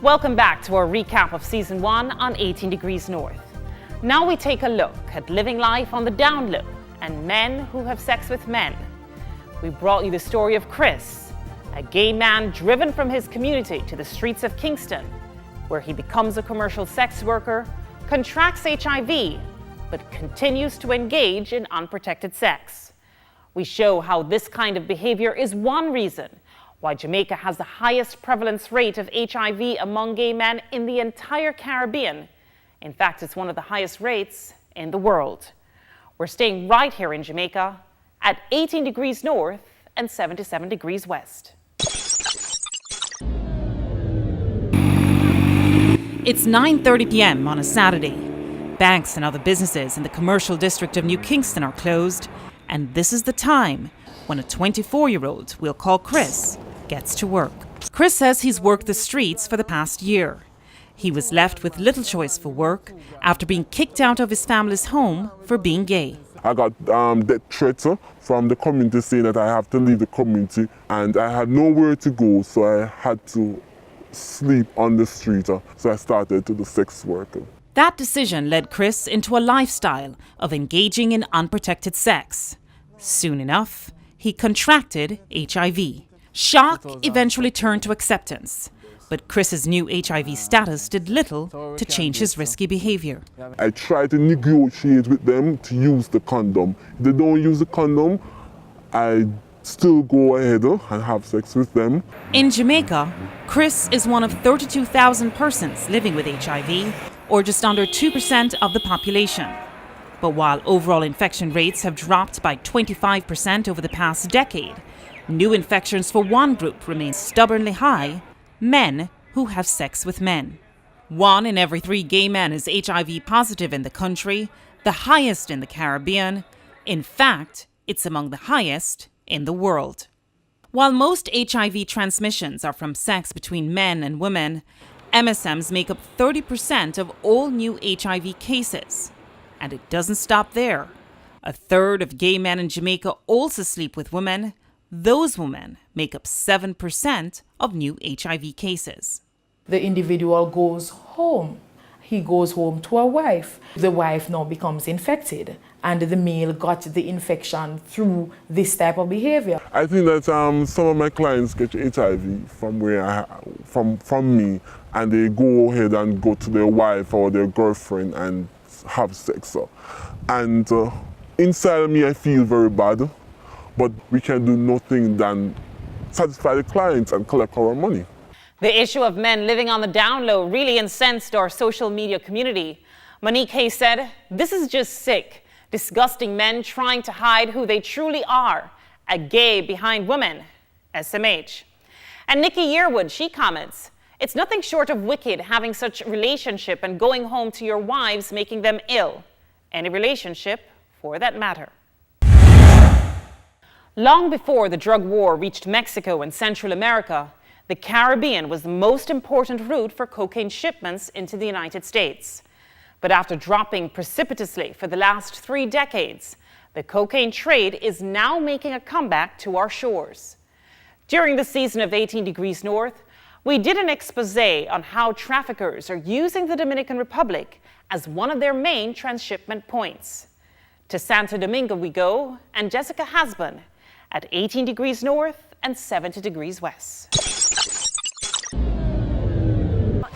Welcome back to our recap of Season 1 on 18 Degrees North. Now we take a look at living life on the down low and men who have sex with men. We brought you the story of Chris, a gay man driven from his community to the streets of Kingston, where he becomes a commercial sex worker, contracts HIV, but continues to engage in unprotected sex. We show how this kind of behavior is one reason why Jamaica has the highest prevalence rate of HIV among gay men in the entire Caribbean. In fact, it's one of the highest rates in the world. We're staying right here in Jamaica at 18 degrees north and 77 degrees west. It's 9:30 p.m. on a Saturday. Banks and other businesses in the commercial district of New Kingston are closed, and this is the time when a 24-year-old we'll call Chris gets to work. Chris says he's worked the streets for the past year. He was left with little choice for work after being kicked out of his family's home for being gay. I got death threats from the community saying that I have to leave the community, and I had nowhere to go, so I had to sleep on the street. So I started to do sex work. That decision led Chris into a lifestyle of engaging in unprotected sex. Soon enough, he contracted HIV. Shock eventually turned to acceptance, but Chris's new HIV status did little to change his risky behavior. I tried to negotiate with them to use the condom. If they don't use the condom, I still go ahead and have sex with them. In Jamaica, Chris is one of 32,000 persons living with HIV, or just under 2% of the population. But while overall infection rates have dropped by 25% over the past decade, new infections for one group remain stubbornly high: men who have sex with men. 1 in every 3 gay men is HIV positive in the country, the highest in the Caribbean. In fact, it's among the highest in the world. While most HIV transmissions are from sex between men and women, MSMs make up 30% of all new HIV cases. And it doesn't stop there. A third of gay men in Jamaica also sleep with women. Those women make up 7% of new HIV cases. The individual goes home. He goes home to a wife. The wife now becomes infected, and the male got the infection through this type of behavior. I think that some of my clients get HIV from me, and they go ahead and go to their wife or their girlfriend and have sex. And inside of me, I feel very bad, but we can do nothing than satisfy the clients and collect our money. The issue of men living on the down low really incensed our social media community. Monique Hay said, "This is just sick, disgusting men trying to hide who they truly are, a gay behind women, SMH." And Nikki Yearwood, she comments, "It's nothing short of wicked having such relationship and going home to your wives making them ill. Any relationship for that matter." Long before the drug war reached Mexico and Central America, the Caribbean was the most important route for cocaine shipments into the United States. But after dropping precipitously for the last 3 decades, the cocaine trade is now making a comeback to our shores. During the season of 18 Degrees North, we did an expose on how traffickers are using the Dominican Republic as one of their main transshipment points. To Santo Domingo we go, and Jessica Hasbun at 18 degrees north and 70 degrees west.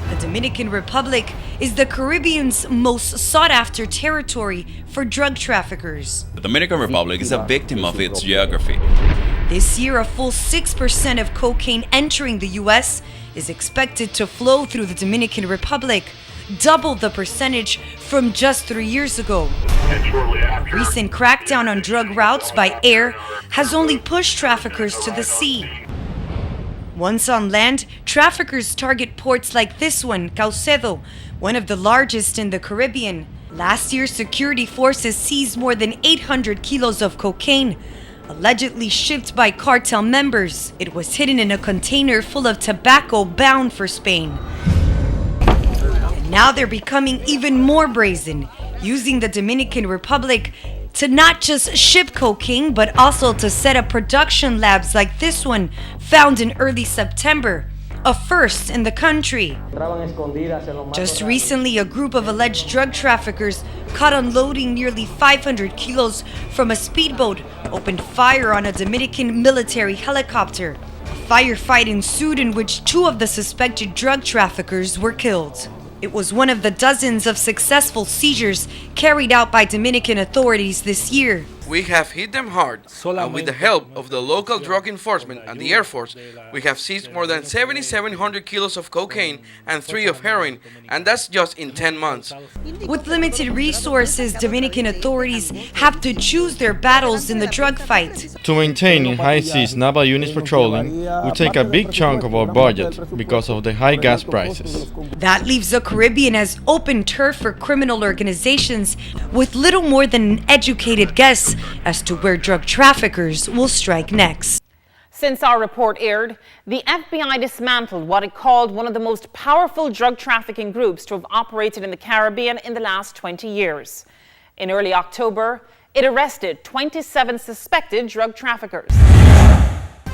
The Dominican Republic is the Caribbean's most sought-after territory for drug traffickers. The Dominican Republic is a victim of its geography. This year, a full 6% of cocaine entering the U.S. is expected to flow through the Dominican Republic, double the percentage from just 3 years ago. Recent crackdown on drug routes by air has only pushed traffickers to the sea. Once on land, traffickers target ports like this one, Caucedo, one of the largest in the Caribbean. Last year, security forces seized more than 800 kilos of cocaine, allegedly shipped by cartel members. It was hidden in a container full of tobacco bound for Spain. And now they're becoming even more brazen, using the Dominican Republic to not just ship cocaine, but also to set up production labs like this one found in early September. a first in the country. Just recently, a group of alleged drug traffickers caught unloading nearly 500 kilos from a speedboat opened fire on a Dominican military helicopter. A firefight ensued in which 2 of the suspected drug traffickers were killed. It was one of the dozens of successful seizures carried out by Dominican authorities this year. We have hit them hard, and with the help of the local drug enforcement and the Air Force, we have seized more than 7,700 kilos of cocaine and 3 of heroin, and that's just in 10 months. With limited resources, Dominican authorities have to choose their battles in the drug fight. To maintain high seas naval units patrolling, we take a big chunk of our budget because of the high gas prices. That leaves the Caribbean as open turf for criminal organizations with little more than an educated guess as to where drug traffickers will strike next. Since our report aired, the FBI dismantled what it called one of the most powerful drug trafficking groups to have operated in the Caribbean in the last 20 years. In early October, it arrested 27 suspected drug traffickers.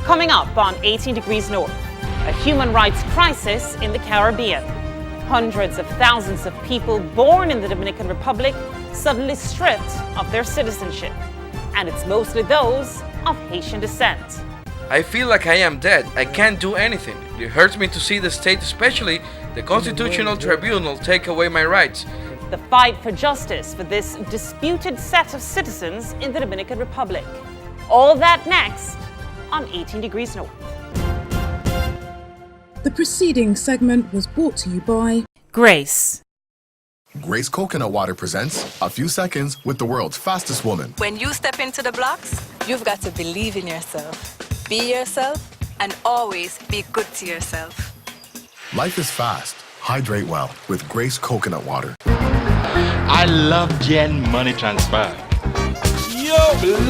Coming up on 18 Degrees North, a human rights crisis in the Caribbean. Hundreds of thousands of people born in the Dominican Republic suddenly stripped of their citizenship. And it's mostly those of Haitian descent. I feel like I am dead. I can't do anything. It hurts me to see the state, especially the Constitutional Tribunal, take away my rights. The fight for justice for this disputed set of citizens in the Dominican Republic. All that next on 18 Degrees North. The preceding segment was brought to you by Grace. Grace Coconut Water presents A Few Seconds with the world's fastest woman. When you step into the blocks, you've got to believe in yourself, be yourself, and always be good to yourself. Life is fast. Hydrate well with Grace Coconut Water. I love JN Money Transfer. Yo,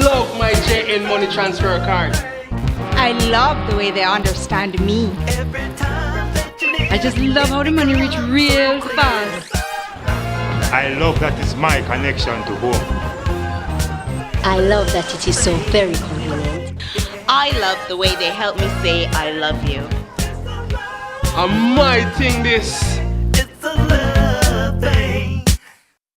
love my JN Money Transfer card. I love the way they understand me. I just love how the money reach real fast. I love that it's my connection to home. I love that it is so very convenient. I love the way they help me say I love you. I might think this.